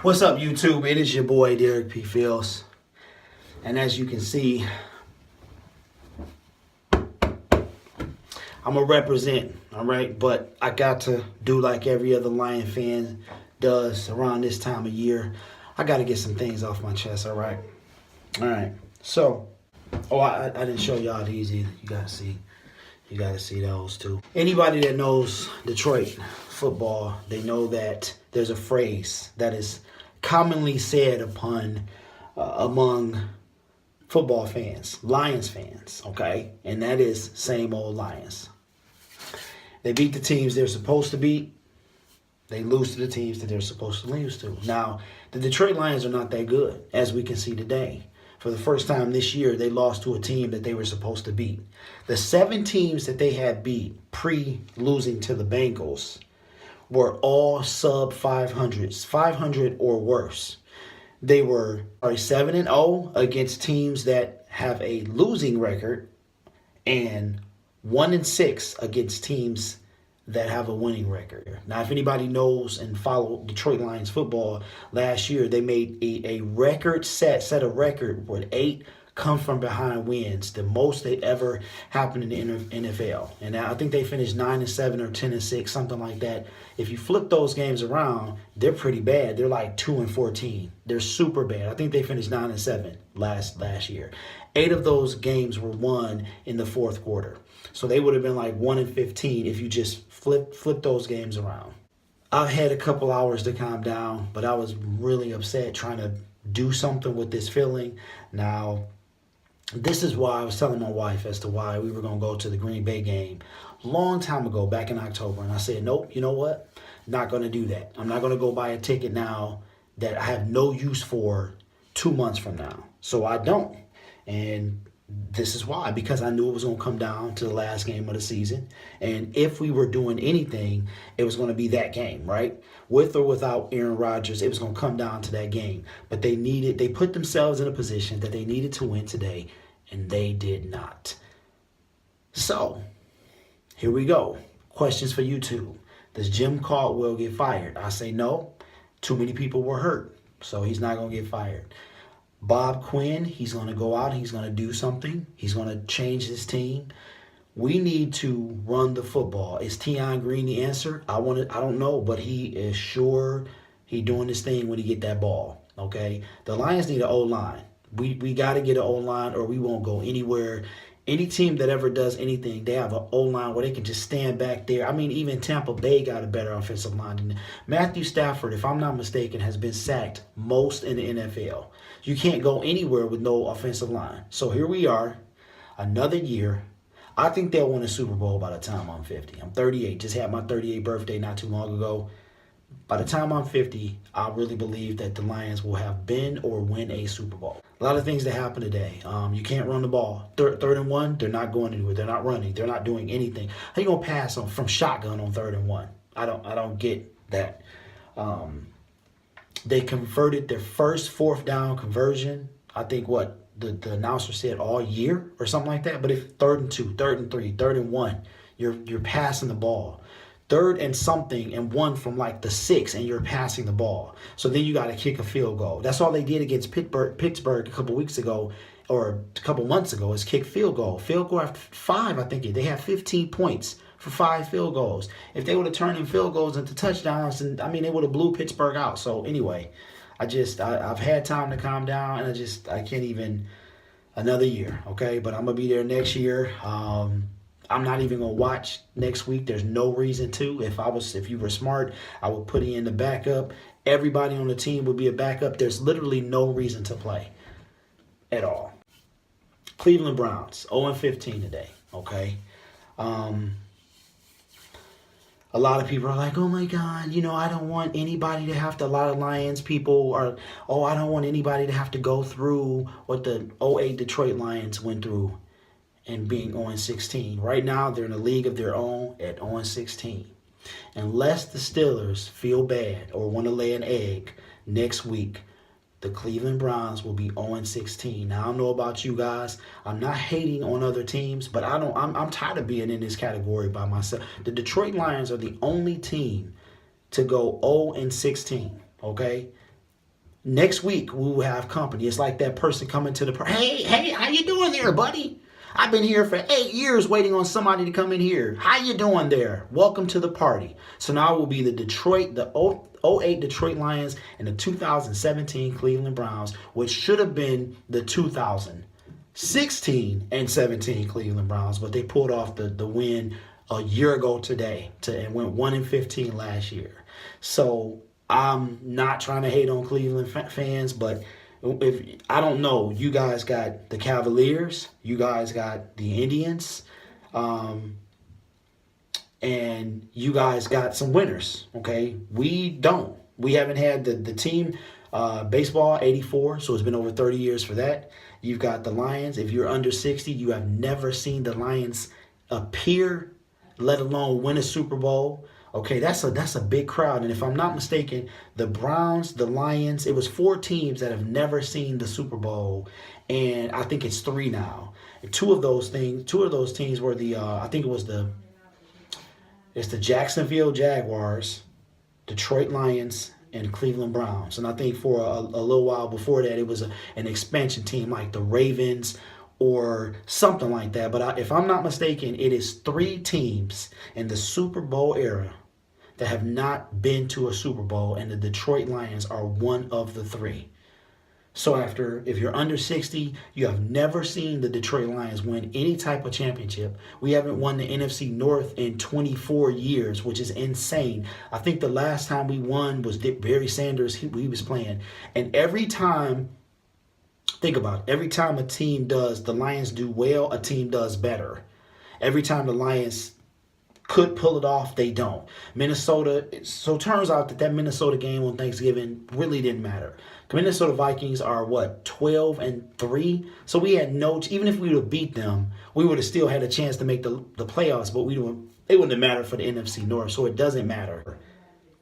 What's up, YouTube? It is your boy, Derek P. Fields. And as you can see, I'm going to represent, all right? But I got to do like every other Lion fan does around this time of year. I got to get some things off my chest, all right? All right. So, I didn't show y'all these either. You got to see. You got to see those too. Anybody that knows Detroit football, they know that there's a phrase that is commonly said among football fans, Lions fans, okay? And that is same old Lions. They beat the teams they're supposed to beat. They lose to the teams that they're supposed to lose to. Now, the Detroit Lions are not that good, as we can see today. For the first time this year, they lost to a team that they were supposed to beat. The 7 teams that they had beat pre-losing to the Bengals were all sub 500s, 500 or worse. They were 7-0 against teams that have a losing record and 1-6 against teams that have a winning record. Now, if anybody knows and follow Detroit Lions football, last year they made a record set a record with 8 come from behind wins, the most they ever happened in the NFL. And I think they finished 9-7 or 10-6, something like that. If you flip those games around, they're pretty bad. They're like 2-14. They're super bad. I think they finished 9-7 last year. 8 of those games were won in the fourth quarter. So they would have been like 1-15 if you just flip those games around. I've had a couple hours to calm down, but I was really upset trying to do something with this feeling. Now, this is why I was telling my wife as to why we were going to go to the Green Bay game long time ago, back in October. And I said, nope, you know what? Not going to do that. I'm not going to go buy a ticket now that I have no use for 2 months from now. So I don't. And this is why, because I knew it was going to come down to the last game of the season. And if we were doing anything, it was going to be that game, right? With or without Aaron Rodgers, it was going to come down to that game. But they put themselves in a position that they needed to win today, and they did not. So, here we go. Questions for YouTube. Does Jim Caldwell get fired? I say no. Too many people were hurt, so he's not going to get fired. Bob Quinn, he's going to go out. He's going to do something. He's going to change his team. We need to run the football. Is Tion Green the answer? I don't know, but he is sure he doing his thing when he get that ball. Okay, the Lions need an O-line. We got to get an O-line or we won't go anywhere. Any team that ever does anything, they have an O-line where they can just stand back there. I mean, even Tampa Bay got a better offensive line than Matthew Stafford, if I'm not mistaken, has been sacked most in the NFL. You can't go anywhere with no offensive line. So here we are, another year. I think they'll win a Super Bowl by the time I'm 50. I'm 38. Just had my 38th birthday not too long ago. By the time I'm 50, I really believe that the Lions will have been or win a Super Bowl. A lot of things that happen today. You can't run the ball. Third and 1, they're not going anywhere. They're not running. They're not doing anything. How you gonna pass from shotgun on 3rd and 1? I don't get that. They converted their first 4th down conversion. I think the announcer said all year or something like that. But if 3rd and 2, 3rd and 3, 3rd and 1, you're passing the ball. 3rd and something and 1 from like the 6 and you're passing the ball. So then you got to kick a field goal. That's all they did against Pittsburgh a couple weeks ago or a couple months ago is kick field goal. Field goal after 5, I think they have 15 points for 5 field goals. If they would have turned in field goals into touchdowns, and they would have blew Pittsburgh out. So anyway, I've had time to calm down and I can't even another year, okay? But I'm going to be there next year. I'm not even going to watch next week. There's no reason to. If you were smart, I would put in the backup. Everybody on the team would be a backup. There's literally no reason to play at all. Cleveland Browns, 0-15 today, okay? A lot of people are like, oh my God, I don't want anybody to have to, a lot of Lions people are, I don't want anybody to have to go through what the 2008 Detroit Lions went through. And being 0-16. Right now, they're in a league of their own at 0-16. Unless the Steelers feel bad or want to lay an egg next week, the Cleveland Browns will be 0-16. Now, I don't know about you guys. I'm not hating on other teams, but I'm tired of being in this category by myself. The Detroit Lions are the only team to go 0-16, okay? Next week we will have company. It's like that person coming to the hey, how you doing there, buddy? I've been here for 8 years waiting on somebody to come in here. How you doing there? Welcome to the party. So now it will be the 08 Detroit Lions and the 2017 Cleveland Browns, which should have been the 2016 and 17 Cleveland Browns, but they pulled off the win a year ago today and went 1-15 last year. So I'm not trying to hate on Cleveland fans, but if I don't know, you guys got the Cavaliers, you guys got the Indians, and you guys got some winners. Okay, we don't. We haven't had the team baseball 84, so it's been over 30 years for that. You've got the Lions. If you're under 60, you have never seen the Lions appear, let alone win a Super Bowl. Okay, that's a big crowd. And if I'm not mistaken, the Browns, the Lions, it was 4 teams that have never seen the Super Bowl. And I think it's 3 now. And two of those teams were it's the Jacksonville Jaguars, Detroit Lions, and Cleveland Browns. And I think for a little while before that, it was an expansion team like the Ravens or something like that. But if I'm not mistaken, it is 3 teams in the Super Bowl era that have not been to a Super Bowl, and the Detroit Lions are one of the 3. So if you're under 60, you have never seen the Detroit Lions win any type of championship. We haven't won the NFC North in 24 years, which is insane. I think the last time we won was Barry Sanders. He was playing. And every time, think about it, every time the Lions do well, a team does better. Every time the Lions could pull it off, they don't. Minnesota, so it turns out that Minnesota game on Thanksgiving really didn't matter. The Minnesota Vikings are 12-3. So we had even if we would have beat them, we would have still had a chance to make the playoffs, but it wouldn't have mattered for the NFC North, so it doesn't matter.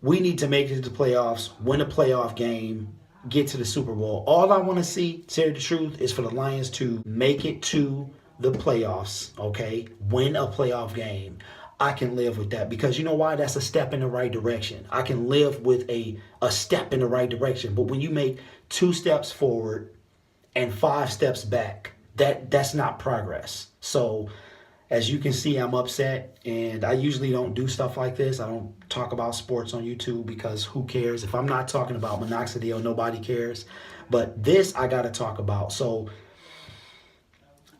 We need to make it to the playoffs, win a playoff game, get to the Super Bowl. All I want to see, to tell you the truth, is for the Lions to make it to the playoffs, okay? Win a playoff game. I can live with that because you know why? That's a step in the right direction. I can live with a step in the right direction. But when you make 2 steps forward and 5 steps back, that's not progress. So as you can see, I'm upset, and I usually don't do stuff like this. I don't talk about sports on YouTube because who cares? If I'm not talking about minoxidil, nobody cares. But this I got to talk about. So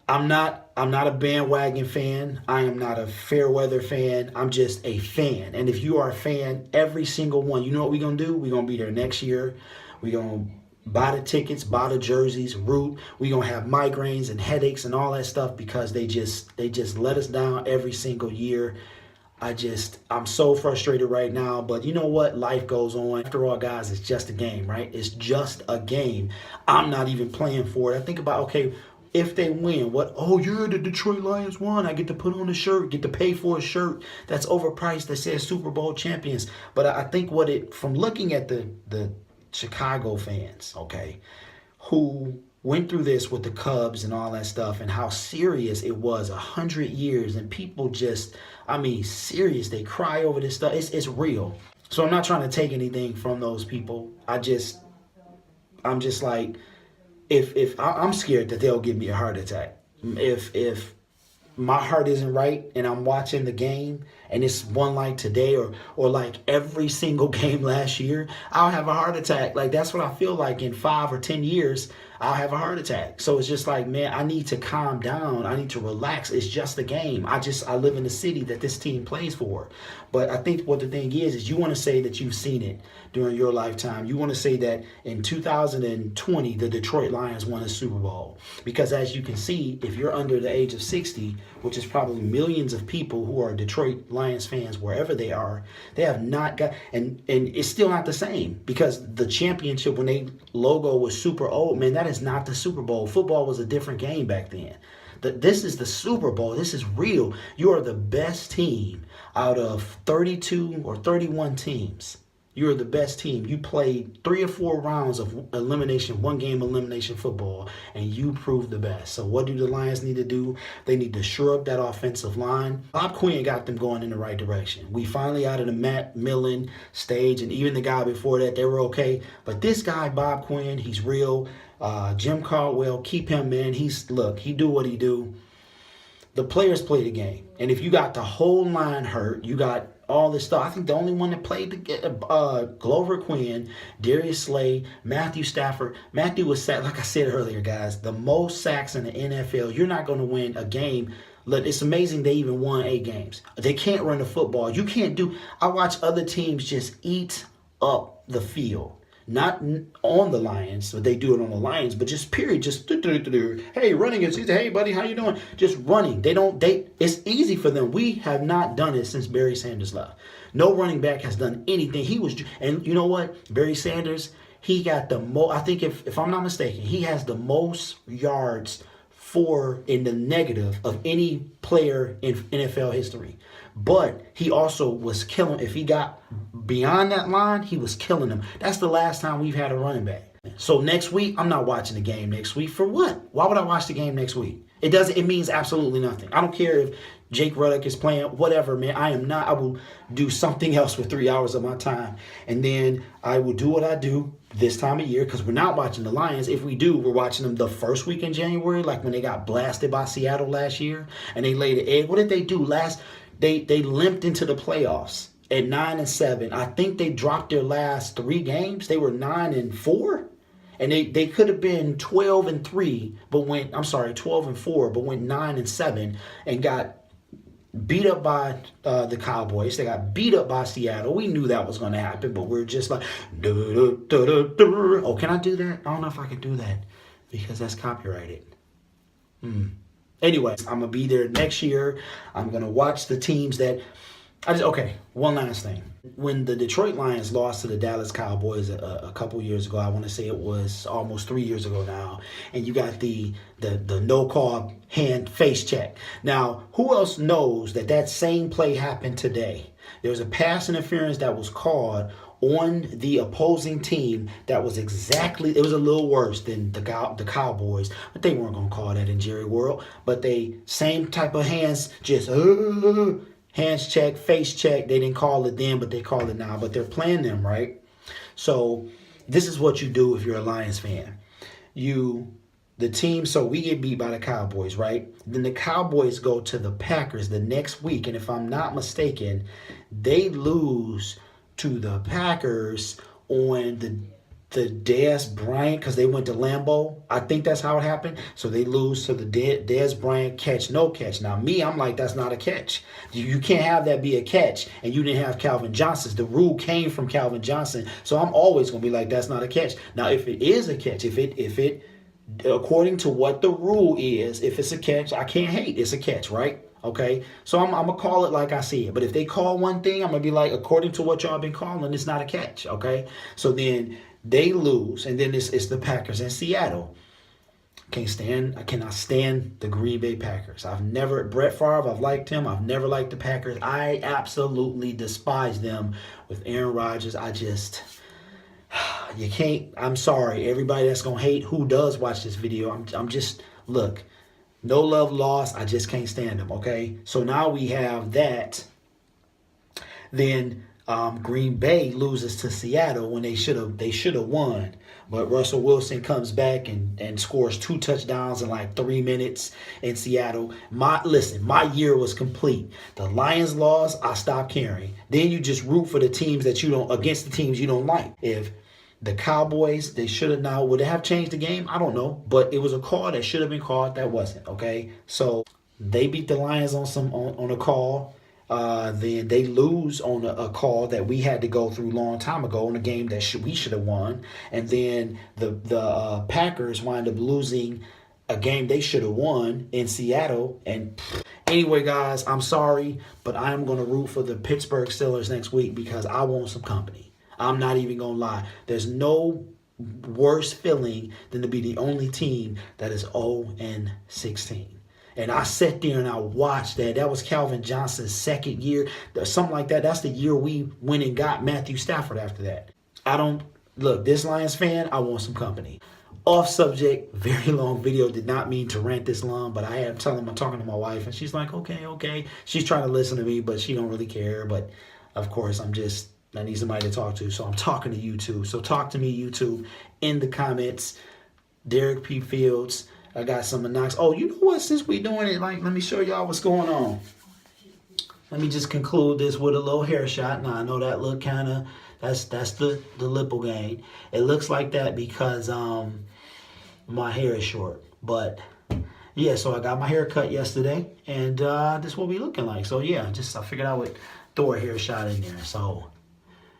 I'm not a bandwagon fan. I am not a fair weather fan. I'm just a fan. And if you are a fan, every single one, you know what we're going to do? We're going to be there next year. We're going to buy the tickets, buy the jerseys, root. We're going to have migraines and headaches and all that stuff because they just let us down every single year. I'm so frustrated right now, but you know what? Life goes on. After all, guys, it's just a game, right? It's just a game. I'm not even playing for it. I think about, okay, if they win, what? Oh, you're the Detroit Lions won. I get to put on a shirt, get to pay for a shirt that's overpriced that says Super Bowl champions. But I think from looking at the Chicago fans, okay, who went through this with the Cubs and all that stuff and how serious it was 100 years and people serious, they cry over this stuff. It's real. So I'm not trying to take anything from those people. I'm just like, if I'm scared that they'll give me a heart attack. If my heart isn't right and I'm watching the game and it's one like today or like every single game last year, I'll have a heart attack. Like that's what I feel like in 5 or 10 years, I'll have a heart attack. So it's just like, man, I need to calm down. I need to relax. It's just a game. I live in the city that this team plays for. But I think what the thing is you want to say that you've seen it during your lifetime. You want to say that in 2020, the Detroit Lions won a Super Bowl. Because as you can see, if you're under the age of 60, which is probably millions of people who are Detroit Lions fans wherever they are, they have not got, and it's still not the same because the championship, when they logo was super old, man, that is not the Super Bowl. Football was a different game back then. This is the Super Bowl. This is real. You are the best team out of 32 or 31 teams. You're the best team. You played 3 or 4 rounds of elimination, 1-game elimination football, and you proved the best. So what do the Lions need to do? They need to shore up that offensive line. Bob Quinn got them going in the right direction. We finally out of the Matt Millen stage, and even the guy before that, they were okay. But this guy, Bob Quinn, he's real. Jim Caldwell, keep him in. He do what he do. The players play the game. And if you got the whole line hurt, you got all this stuff. I think the only one that played Glover Quinn, Darius Slay, Matthew Stafford. Matthew was sacked, like I said earlier, guys, the most sacks in the NFL. You're not going to win a game. Look, it's amazing they even won 8 games. They can't run the football. You can't do. I watch other teams just eat up the field. Not on the Lions, but they do it on the Lions, but just period, just hey, running is easy. Hey, buddy, how you doing? Just running. It's easy for them. We have not done it since Barry Sanders left. No running back has done anything. And you know what? Barry Sanders, he got the most, I think if I'm not mistaken, he has the most yards in the negative of any player in NFL history. But he also was killing. If he got beyond that line, he was killing them. That's the last time we've had a running back. So next week, I'm not watching the game next week. For what? Why would I watch the game next week? It means absolutely nothing. I don't care if Jake Ruddock is playing, whatever, man. I will do something else with 3 hours of my time. And then I will do what I do this time of year, because we're not watching the Lions. If we do, we're watching them the first week in January, like when they got blasted by Seattle last year and they laid an egg. What did they do last? They limped into the playoffs at 9-7. I think they dropped their last 3 games. They were 9-4. And they could have been 12-3, but 12-4, but went 9-7 and got beat up by the Cowboys. They got beat up by Seattle. We knew that was going to happen, but we're just like, oh, can I do that? I don't know if I can do that because that's copyrighted. Anyways, I'm going to be there next year. I'm going to watch the teams that... one last thing. When the Detroit Lions lost to the Dallas Cowboys a couple years ago, I want to say it was almost 3 years ago now, and you got the no-call hand face check. Now, who else knows that same play happened today? There was a pass interference that was called on the opposing team that was it was a little worse than the Cowboys, but they weren't going to call that in Jerry World. But same type of hands, just... hands check, face check. They didn't call it then, but they call it now. But they're playing them, right? So this is what you do if you're a Lions fan. So we get beat by the Cowboys, right? Then the Cowboys go to the Packers the next week. And if I'm not mistaken, they lose to the Packers on the Dez Bryant, because they went to Lambeau. I think that's how it happened. So they lose to the Dez Bryant catch, no catch. Now, I'm like, that's not a catch. You can't have that be a catch, and you didn't have Calvin Johnson. The rule came from Calvin Johnson, so I'm always going to be like, that's not a catch. Now, if it is a catch, if it according to what the rule is, if it's a catch, I can't hate. It's a catch, right? Okay, so I'm going to call it like I see it. But if they call one thing, I'm going to be like, according to what y'all been calling, it's not a catch, okay? So then... they lose, and then it's the Packers in Seattle. I cannot stand the Green Bay Packers. Brett Favre, I've liked him. I've never liked the Packers. I absolutely despise them with Aaron Rodgers. You can't, I'm sorry, everybody that's going to hate who does watch this video. I'm just, look, no love lost. I just can't stand them, okay? So now we have that. Then... Green Bay loses to Seattle when they should have won, but Russell Wilson comes back and scores 2 touchdowns in like 3 minutes in Seattle. My year was complete. The Lions lost, I stopped caring. Then you just root for the teams against the teams you don't like. If the Cowboys, would they have changed the game? I don't know, but it was a call that should have been called that wasn't. Okay, so they beat the Lions on a call. Then they lose on a call that we had to go through a long time ago in a game that we should have won. And then the Packers wind up losing a game they should have won in Seattle. And anyway, guys, I'm sorry, but I'm going to root for the Pittsburgh Steelers next week because I want some company. I'm not even going to lie. There's no worse feeling than to be the only team that is 0-16. And I sat there and I watched that. That was Calvin Johnson's second year, something like that. That's the year we went and got Matthew Stafford after that. Look, this Lions fan, I want some company. Off subject, very long video. Did not mean to rant this long, but I'm talking to my wife, and she's like, okay. She's trying to listen to me, but she don't really care. But of course, I need somebody to talk to, so I'm talking to YouTube. So talk to me, YouTube, in the comments. Derek P. Fields. I got some knocks. Oh, you know what? Since we doing it, let me show y'all what's going on. Let me just conclude this with a little hair shot. Now I know that look kind of, that's the Lipogain. It looks like that because my hair is short. But yeah, so I got my hair cut yesterday, and this is what we looking like. So yeah, I figured I would throw a hair shot in there. So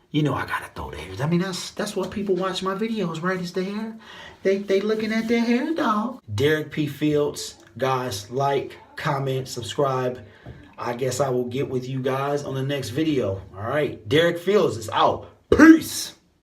you know I gotta throw the hairs. I mean that's what people watch my videos, right? Is the hair. They looking at their hair, dog. Derek P. Fields, guys, like, comment, subscribe. I guess I will get with you guys on the next video. All right, Derek Fields is out. Peace.